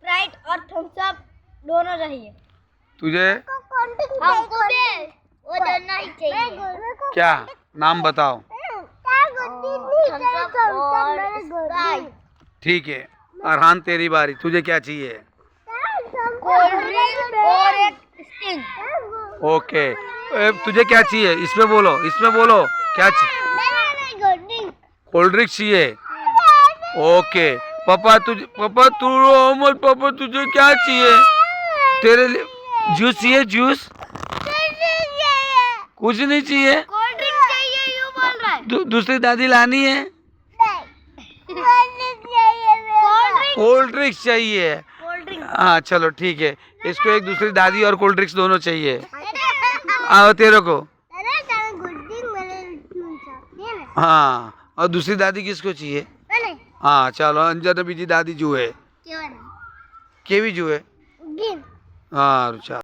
Sprite और Thums up दोनों चाहिए। तुझे हमको भी वो दोनों ही चाहिए। क्या नाम बताओ? थम्स अप और स्प्राइट। ठीक है, अरहान तेरी बारी, तुझे क्या चाहिए? कोल्ड ड्रिंक और एक स्टिंग। ओके, तुझे क्या चाहिए? इसमें बोलो, इसमें बोलो क्या चाहिए? कोल्ड ड्रिंक चाहिए। ओके, पापा तू रो मत, पापा तुझे क्या चाहिए? तेरे लिए जूस चाहिए? जूस कुछ नहीं चाहिए? कोल्ड ड्रिंक चाहिए यूं बोल रहा है। दूसरी दादी लानी है? कोल्ड ड्रिंक्स चाहिए। Cold drink. हाँ चलो ठीक है, इसको एक दूसरी दादी और कोल्ड ड्रिंक्स दोनों चाहिए। आओ तेरे को। हाँ, और दूसरी दादी किसको चाहिए? हाँ चलो, अंजना बीजी दादी जो है केवी जो है। हाँ चलो।